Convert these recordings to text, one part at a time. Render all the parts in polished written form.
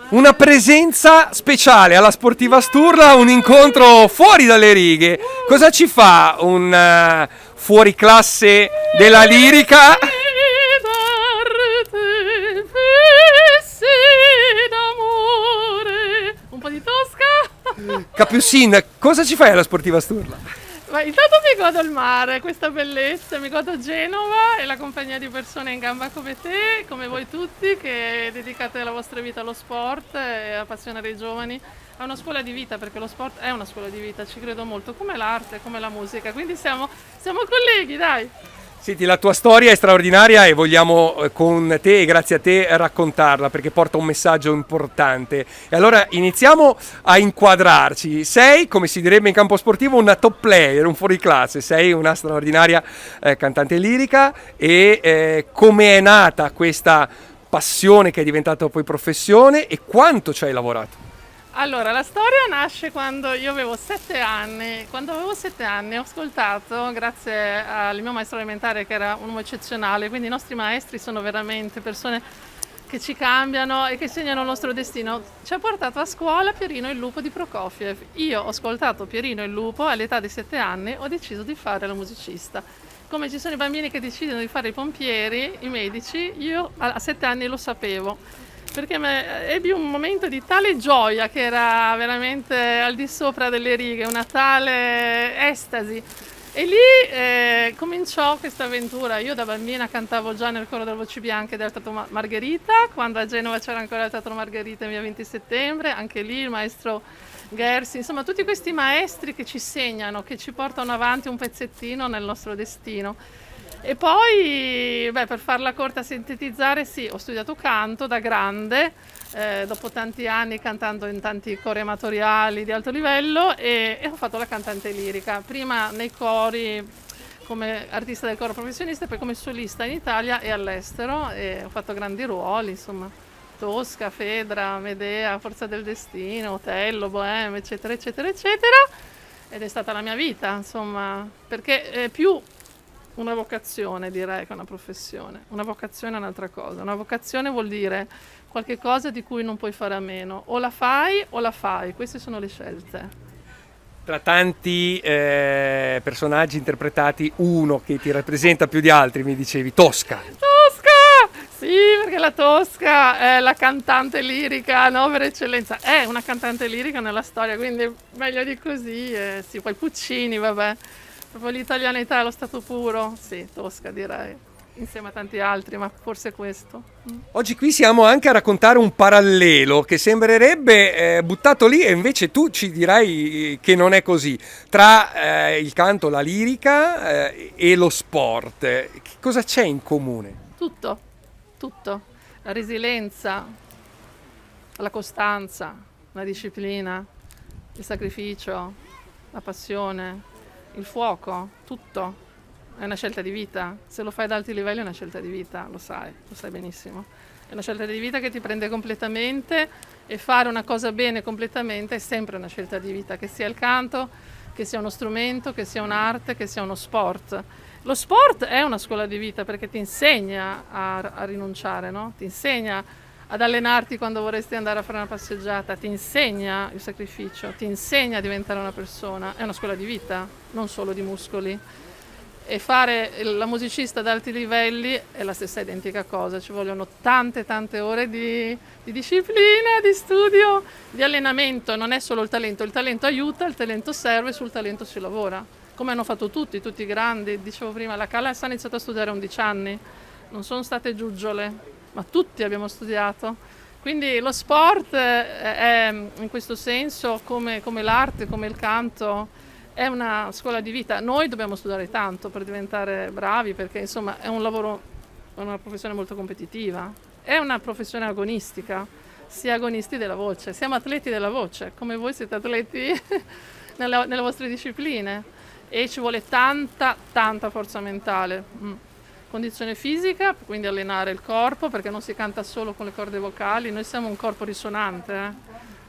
una presenza speciale alla Sportiva Sturla, un incontro fuori dalle righe. Cosa ci fa un fuoriclasse della lirica? Un po' di Tosca. Capucin, cosa ci fai alla Sportiva Sturla? Ma intanto mi godo il mare, questa bellezza, mi godo Genova e la compagnia di persone in gamba come te, come voi tutti, che dedicate la vostra vita allo sport e a appassionare i giovani. È una scuola di vita, perché lo sport è una scuola di vita, ci credo molto, come l'arte, come la musica, quindi siamo colleghi, dai! Senti, la tua storia è straordinaria e vogliamo con te e grazie a te raccontarla perché porta un messaggio importante. E allora iniziamo a inquadrarci. Sei, come si direbbe in campo sportivo, una top player, un fuoriclasse. Sei una straordinaria cantante lirica e come è nata questa passione che è diventata poi professione e quanto ci hai lavorato? Allora, la storia nasce quando io avevo 7 anni. Quando avevo 7 anni ho ascoltato, grazie al mio maestro elementare che era un uomo eccezionale, quindi i nostri maestri sono veramente persone che ci cambiano e che segnano il nostro destino. Ci ha portato a scuola Pierino il lupo di Prokofiev. Io ho ascoltato Pierino il lupo all'età di 7 anni, ho deciso di fare la musicista. Come ci sono i bambini che decidono di fare i pompieri, i medici, io a 7 anni lo sapevo. Perché ebbi un momento di tale gioia che era veramente al di sopra delle righe, una tale estasi. E lì cominciò questa avventura. Io da bambina cantavo già nel coro delle Voci Bianche del Teatro Margherita, quando a Genova c'era ancora il Teatro Margherita in via 20 settembre, anche lì il maestro Gersi, insomma tutti questi maestri che ci segnano, che ci portano avanti un pezzettino nel nostro destino. E poi, per farla corta, sintetizzare, sì, ho studiato canto da grande, dopo tanti anni cantando in tanti cori amatoriali di alto livello e ho fatto la cantante lirica, prima nei cori come artista del coro professionista e poi come solista in Italia e all'estero e ho fatto grandi ruoli, insomma, Tosca, Fedra, Medea, Forza del Destino, Otello, Bohème, eccetera, eccetera, eccetera, ed è stata la mia vita, insomma, perché è più una vocazione, direi, che una professione. Una vocazione è un'altra cosa. Una vocazione vuol dire qualche cosa di cui non puoi fare a meno. O la fai. Queste sono le scelte. Tra tanti personaggi interpretati, uno che ti rappresenta più di altri, mi dicevi, Tosca. Tosca! Sì, perché la Tosca è la cantante lirica, no, per eccellenza. È una cantante lirica nella storia, quindi meglio di così. Sì, poi Puccini, vabbè. Proprio l'italianità allo stato puro, sì, Tosca direi, insieme a tanti altri, ma forse questo. Oggi qui siamo anche a raccontare un parallelo che sembrerebbe buttato lì e invece tu ci dirai che non è così, tra il canto, la lirica e lo sport. Che cosa c'è in comune? Tutto, tutto. La resilienza, la costanza, la disciplina, il sacrificio, la passione. Il fuoco, tutto, è una scelta di vita. Se lo fai ad alti livelli è una scelta di vita, lo sai benissimo. È una scelta di vita che ti prende completamente e fare una cosa bene completamente è sempre una scelta di vita, che sia il canto, che sia uno strumento, che sia un'arte, che sia uno sport. Lo sport è una scuola di vita perché ti insegna a rinunciare, no? Ti insegna ad allenarti quando vorresti andare a fare una passeggiata, ti insegna il sacrificio, ti insegna a diventare una persona, è una scuola di vita, non solo di muscoli. E fare la musicista ad alti livelli è la stessa identica cosa, ci vogliono tante ore di disciplina, di studio, di allenamento, non è solo il talento aiuta, il talento serve, sul talento si lavora, come hanno fatto tutti i grandi, dicevo prima, la Callas ha iniziato a studiare a 11 anni, non sono state giuggiole, ma tutti abbiamo studiato, quindi lo sport è in questo senso come l'arte, come il canto, è una scuola di vita. Noi dobbiamo studiare tanto per diventare bravi perché insomma è un lavoro, è una professione molto competitiva, è una professione agonistica, si è agonisti della voce, siamo atleti della voce, come voi siete atleti nelle vostre discipline e ci vuole tanta forza mentale. Condizione fisica, quindi allenare il corpo perché non si canta solo con le corde vocali, noi siamo un corpo risonante,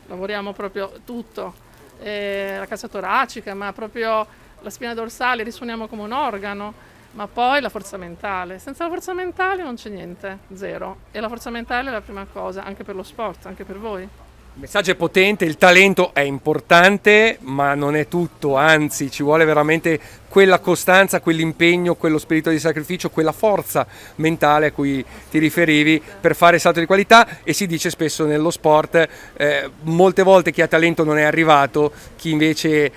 lavoriamo proprio tutto, la cassa toracica, ma proprio la spina dorsale risuoniamo come un organo, ma poi la forza mentale. Senza la forza mentale non c'è niente, zero. E la forza mentale è la prima cosa, anche per lo sport, anche per voi. Il messaggio è potente, il talento è importante, ma non è tutto, anzi ci vuole veramente quella costanza, quell'impegno, quello spirito di sacrificio, quella forza mentale a cui ti riferivi per fare il salto di qualità. E si dice spesso nello sport, molte volte chi ha talento non è arrivato, chi invece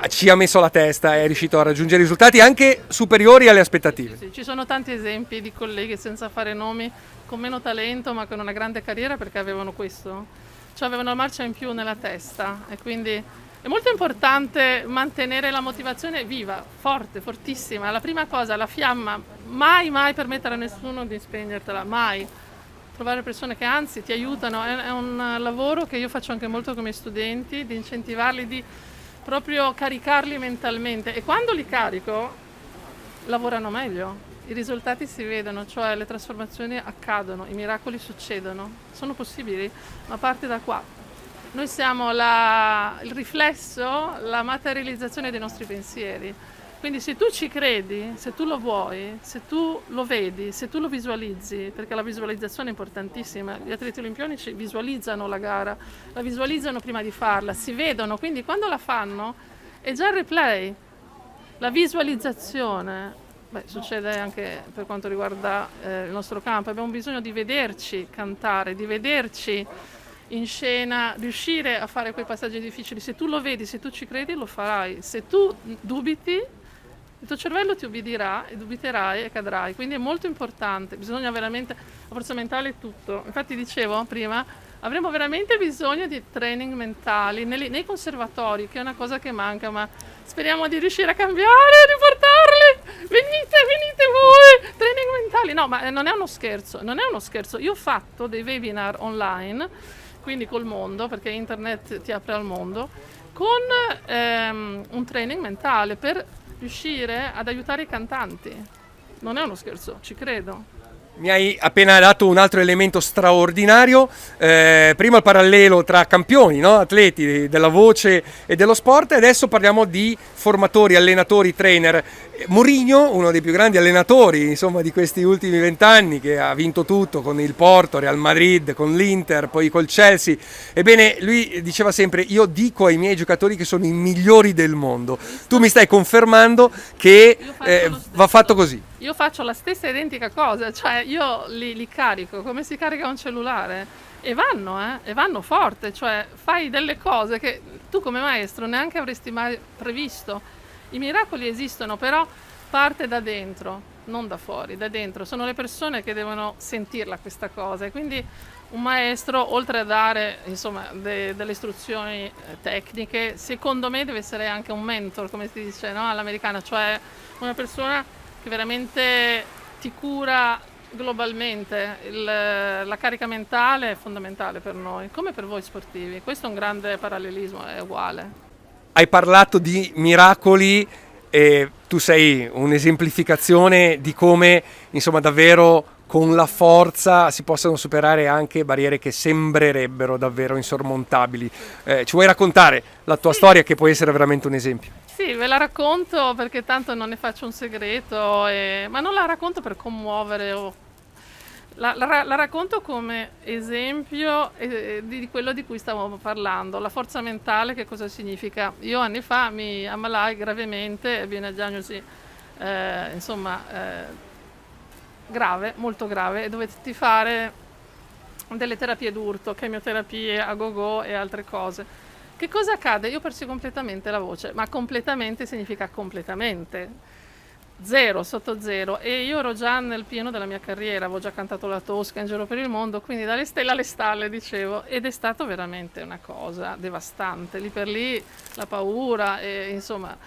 ci ha messo la testa è riuscito a raggiungere risultati anche superiori alle aspettative. Sì, ci sono tanti esempi di colleghi, senza fare nomi, con meno talento ma con una grande carriera perché avevano questo. Cioè avevano una marcia in più nella testa e quindi è molto importante mantenere la motivazione viva, forte, fortissima. La prima cosa, la fiamma, mai permettere a nessuno di spegnertela, mai. Trovare persone che anzi ti aiutano, è un lavoro che io faccio anche molto con i miei studenti, di incentivarli, di proprio caricarli mentalmente e quando li carico lavorano meglio. I risultati si vedono, cioè le trasformazioni accadono, i miracoli succedono, sono possibili, ma parte da qua. Noi siamo il riflesso, la materializzazione dei nostri pensieri. Quindi se tu ci credi, se tu lo vuoi, se tu lo vedi, se tu lo visualizzi, perché la visualizzazione è importantissima, gli atleti olimpionici visualizzano la gara, la visualizzano prima di farla, si vedono, quindi quando la fanno è già il replay, la visualizzazione. Succede anche per quanto riguarda il nostro campo, abbiamo bisogno di vederci cantare, di vederci in scena, riuscire a fare quei passaggi difficili. Se tu lo vedi, se tu ci credi, lo farai. Se tu dubiti, il tuo cervello ti ubbidirà e dubiterai e cadrai. Quindi è molto importante, bisogna veramente, la forza mentale è tutto. Infatti dicevo prima, avremo veramente bisogno di training mentali nei conservatori, che è una cosa che manca, ma speriamo di riuscire a cambiare, di portarli. Venite voi, training mentali. No, ma non è uno scherzo, non è uno scherzo. Io ho fatto dei webinar online, quindi col mondo, perché internet ti apre al mondo, con un training mentale per riuscire ad aiutare i cantanti. Non è uno scherzo, ci credo. Mi hai appena dato un altro elemento straordinario, prima il parallelo tra campioni, no? Atleti della voce e dello sport, e adesso parliamo di formatori, allenatori, trainer. Mourinho, uno dei più grandi allenatori insomma di questi ultimi 20 anni, che ha vinto tutto con il Porto, Real Madrid, con l'Inter, poi col Chelsea. Ebbene, lui diceva sempre: io dico ai miei giocatori che sono i migliori del mondo. Tu mi stai confermando che va fatto così. Io faccio la stessa identica cosa, cioè io li carico come si carica un cellulare e vanno forte, cioè fai delle cose che tu come maestro neanche avresti mai previsto. I miracoli esistono, però parte da dentro, non da fuori, da dentro. Sono le persone che devono sentirla questa cosa e quindi un maestro, oltre a dare insomma delle istruzioni tecniche, secondo me deve essere anche un mentor, come si dice, no? All'americana, cioè una persona che veramente ti cura globalmente. La carica mentale è fondamentale per noi, come per voi sportivi. Questo è un grande parallelismo, è uguale. Hai parlato di miracoli e tu sei un'esemplificazione di come, insomma, davvero con la forza si possano superare anche barriere che sembrerebbero davvero insormontabili. Ci vuoi raccontare la tua storia, che può essere veramente un esempio? Sì, ve la racconto perché tanto non ne faccio un segreto, ma non la racconto per commuovere la racconto come esempio di quello di cui stavamo parlando, la forza mentale. Che cosa significa? Io anni fa mi ammalai gravemente, ebbi una diagnosi grave, molto grave, e dovetti fare delle terapie d'urto, chemioterapie a go-go e altre cose. Che cosa accade? Io persi completamente la voce, ma completamente significa completamente. Zero, sotto zero, e io ero già nel pieno della mia carriera, avevo già cantato la Tosca in giro per il mondo, quindi dalle stelle alle stalle, dicevo, ed è stato veramente una cosa devastante, lì per lì la paura, e insomma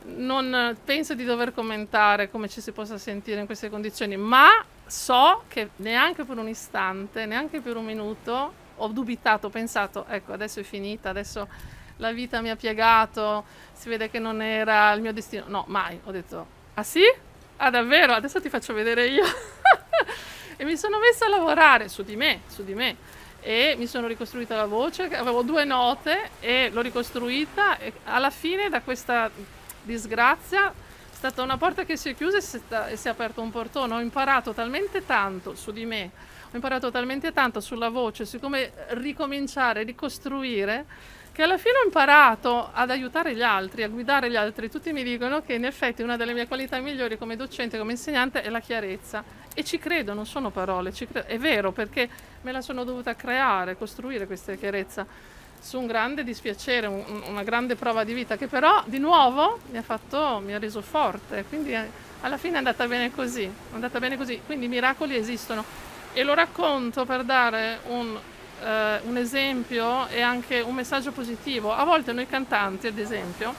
non penso di dover commentare come ci si possa sentire in queste condizioni, ma so che neanche per un istante, neanche per un minuto ho dubitato, ho pensato, ecco, adesso è finita, adesso la vita mi ha piegato, si vede che non era il mio destino. No, mai, ho detto: ah sì? Ah davvero? Adesso ti faccio vedere io. E mi sono messa a lavorare su di me, e mi sono ricostruita la voce, avevo 2 note e l'ho ricostruita, e alla fine da questa disgrazia stata una porta che si è chiusa e si è aperto un portone. Ho imparato talmente tanto su di me, ho imparato talmente tanto sulla voce, su come ricominciare, ricostruire, che alla fine ho imparato ad aiutare gli altri, a guidare gli altri. Tutti mi dicono che in effetti una delle mie qualità migliori come docente, come insegnante è la chiarezza. E ci credo, non sono parole, è vero, perché me la sono dovuta creare, costruire questa chiarezza su un grande dispiacere, una grande prova di vita che però di nuovo mi ha reso forte, quindi alla fine è andata bene così, è andata bene così, quindi i miracoli esistono e lo racconto per dare un esempio e anche un messaggio positivo. A volte noi cantanti, ad esempio,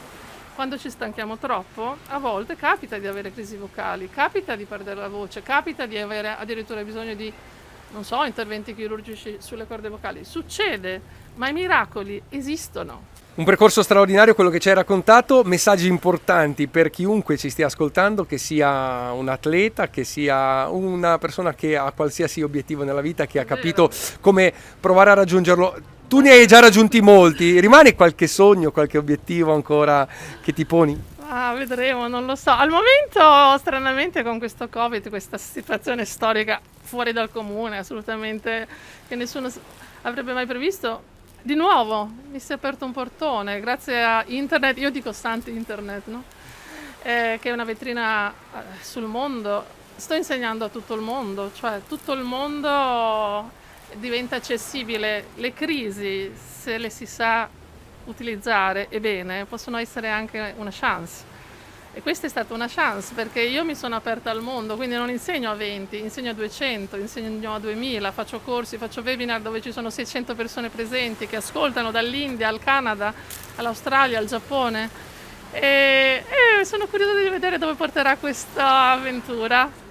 quando ci stanchiamo troppo, a volte capita di avere crisi vocali, capita di perdere la voce, capita di avere addirittura bisogno di, non so, interventi chirurgici sulle corde vocali. Succede, ma i miracoli esistono. Un percorso straordinario quello che ci hai raccontato, messaggi importanti per chiunque ci stia ascoltando, che sia un atleta, che sia una persona che ha qualsiasi obiettivo nella vita, che ha capito come provare a raggiungerlo. Tu ne hai già raggiunti molti, rimane qualche sogno, qualche obiettivo ancora che ti poni? Ah, vedremo, non lo so. Al momento, stranamente, con questo Covid, questa situazione storica fuori dal comune, assolutamente, che nessuno avrebbe mai previsto, di nuovo mi si è aperto un portone, grazie a internet, io dico santi internet, no? Che è una vetrina sul mondo. Sto insegnando a tutto il mondo, cioè tutto il mondo diventa accessibile. Le crisi, se le si sa utilizzare e bene, possono essere anche una chance. E questa è stata una chance perché io mi sono aperta al mondo, quindi non insegno a 20, insegno a 200, insegno a 2000, faccio corsi, faccio webinar dove ci sono 600 persone presenti che ascoltano dall'India al Canada, all'Australia, al Giappone e sono curiosa di vedere dove porterà questa avventura.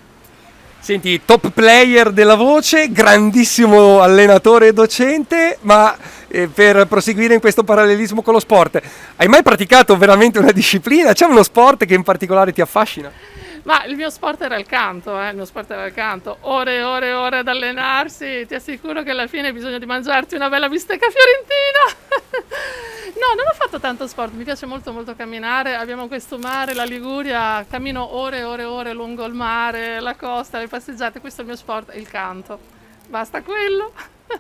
Senti, top player della voce, grandissimo allenatore e docente, ma per proseguire in questo parallelismo con lo sport, hai mai praticato veramente una disciplina? C'è uno sport che in particolare ti affascina? Ma il mio sport era il canto, il mio sport era il canto, ore e ore e ore ad allenarsi, ti assicuro che alla fine hai bisogno di mangiarti una bella bistecca fiorentina. No, non ho fatto tanto sport, mi piace molto molto camminare, abbiamo questo mare, la Liguria, cammino ore e ore e ore lungo il mare, la costa, le passeggiate, questo è il mio sport, il canto, basta quello.